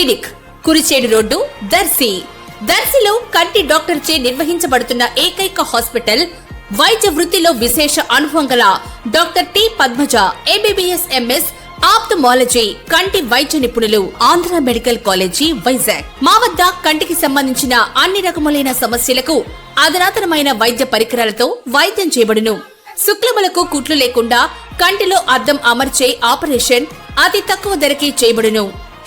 Clinic, Kurichedu road, Darsi. దర్శిలో కంటి doctor చే నిర్వహించబడుతున్న ఏకైక హాస్పిటల్. వైద్య వృత్తిలో విశేష అనుభవం గల doctor T Padmaja, MBBS, MS, ophthalmology, కంటి వైద్య నిపుణులు, ఆంధ్ర మెడికల్ కాలేజీ, వైజాగ్. మా వద్ద కంటికి సంబంధించిన అన్ని రకములైన సమస్యలకు అధునాతనమైన వైద్య పరికరాలతో వైద్యం చేయబడును. శుక్లములకు కుట్లు లేకుండా కంటిలో అద్దం అమర్చే ఆపరేషన్ అతి తక్కువ ధరకే చేయబడును.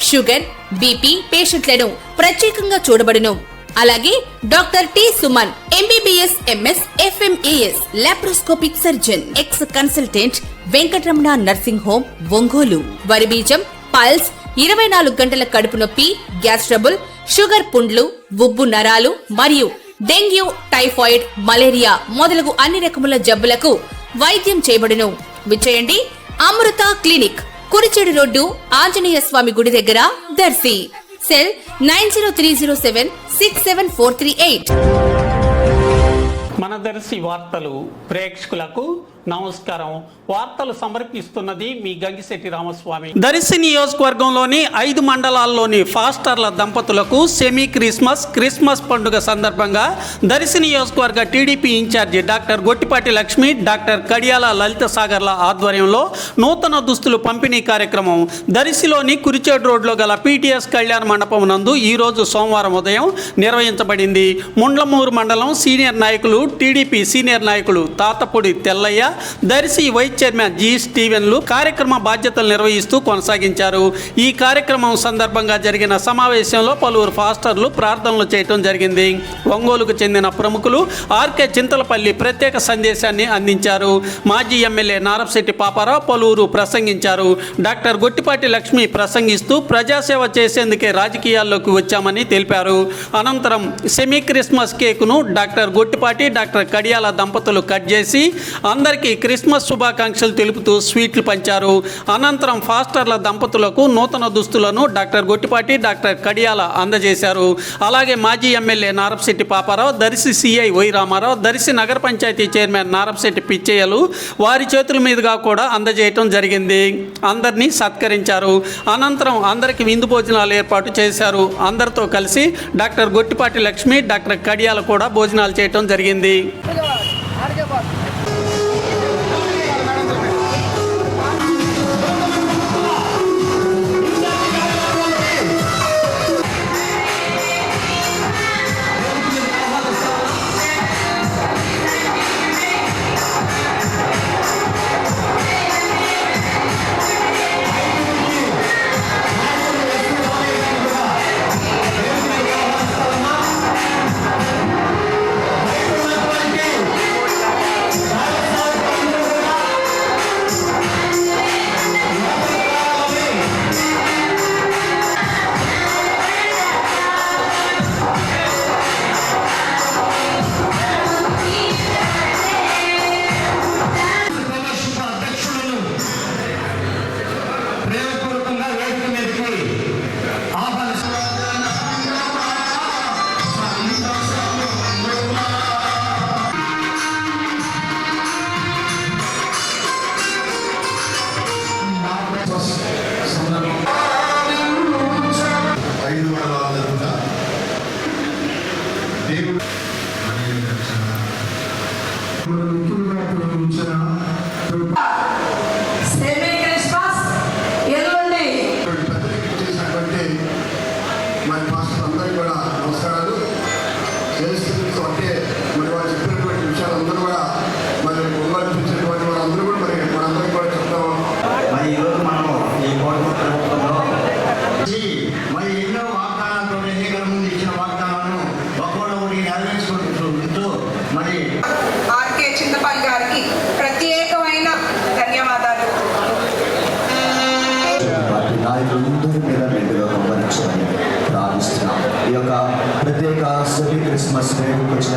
షుగర్, బీపీ పేషెంట్లను ప్రత్యేకంగా చూడబడును. అలాగే doctor T Suman, MBBS, MS, FMAS, laparoscopic surgeon, ex consultant, Venkataramana nursing home, Ongole. వరి బీజం, పల్స్, 24 గంటల కడుపు నొప్పి, గ్యాస్ ట్రబుల్, షుగర్, పుండ్లు, ఉబ్బు నరాలు మరియు డెంగ్యూ, టైఫాయిడ్, మలేరియా మొదలగు అన్ని రకముల జబ్బులకు వైద్యం చేయబడును. విచ్చేయండి అమృత క్లినిక్, కురిచేడు రోడ్డు, ఆంజనేయ స్వామి గుడి దగ్గర, దర్శి. సెల్ 9030767438. మన దర్శి వార్తలు ప్రేక్షకులకు నమస్కారం. వార్తలు సమర్పిస్తున్నది మీ గంగిశెట్టి రామస్వామి. దర్శి నియోజకవర్గంలోని 5 మండలాల్లోని ఫాస్టర్ల దంపతులకు సెమీ క్రిస్మస్ పండుగ సందర్భంగా దర్శి నియోజకవర్గ TDP incharge doctor Gottipati Lakshmi, doctor Kadiyala Lalitha సాగర్ల ఆధ్వర్యంలో నూతన దుస్తులు పంపిణీ కార్యక్రమం దర్శిలోని కురిచేడు రోడ్లో గల పీటీఎస్ కళ్యాణ మండపం నందు ఈరోజు సోమవారం ఉదయం నిర్వహించబడింది. ముండ్లమూరు మండలం సీనియర్ నాయకులు, టీడీపీ సీనియర్ నాయకులు Tatapudi Tellaiah, Darsi vice chairman G స్టీవెన్లు కార్యక్రమ బాధ్యతలు నిర్వహిస్తూ కొనసాగించారు. ఈ కార్యక్రమం సందర్భంగా జరిగిన సమావేశంలో పలువురు ఫాస్టర్లు ప్రార్థనలు చేయడం జరిగింది. ఒంగోలుకు చెందిన ప్రముఖులు ఆర్కే చింతలపల్లి ప్రత్యేక సందేశాన్ని అందించారు. మాజీ ఎమ్మెల్యే నారపశెట్టి పాపారావు పలువురు ప్రసంగించారు. డాక్టర్ గొట్టిపాటి లక్ష్మి ప్రసంగిస్తూ ప్రజాసేవ చేసేందుకే రాజకీయాల్లోకి వచ్చామని తెలిపారు. అనంతరం సెమీ క్రిస్మస్ కేకును డాక్టర్ గొట్టిపాటి, డాక్టర్ కడియాల దంపతులు కట్ చేసి అందరికీ క్రిస్మస్ శుభాకాంక్షలు తెలుపుతూ స్వీట్లు పంచారు. అనంతరం ఫాస్టర్ల దంపతులకు నూతన దుస్తులను డాక్టర్ గొట్టిపాటి, డాక్టర్ కడియాల అందజేశారు. అలాగే మాజీ MLA Narapasetti Paparao, Darsi CI Y Ramarao, Darsi నగర పంచాయతీ చైర్మన్ నారపశెట్టి పిచ్చయ్యలు వారి చేతుల మీదుగా కూడా అందజేయటం జరిగింది. అందరినీ సత్కరించారు. అనంతరం అందరికీ విందు భోజనాలు ఏర్పాటు చేశారు. అందరితో కలిసి డాక్టర్ గొట్టిపాటి లక్ష్మి, డాక్టర్ కడియాల కూడా భోజనాలు చేయటం జరిగింది. ఆర్కే చింతపల్లి గారికి ప్రత్యేకమైన ధన్యవాదాలు. నాయకులందరి మీద మెండుగా పంపించమని ప్రార్థిస్తున్నాం. ఈ యొక్క ప్రత్యేక సెమీ క్రిస్మస్ వేడుకకు వచ్చిన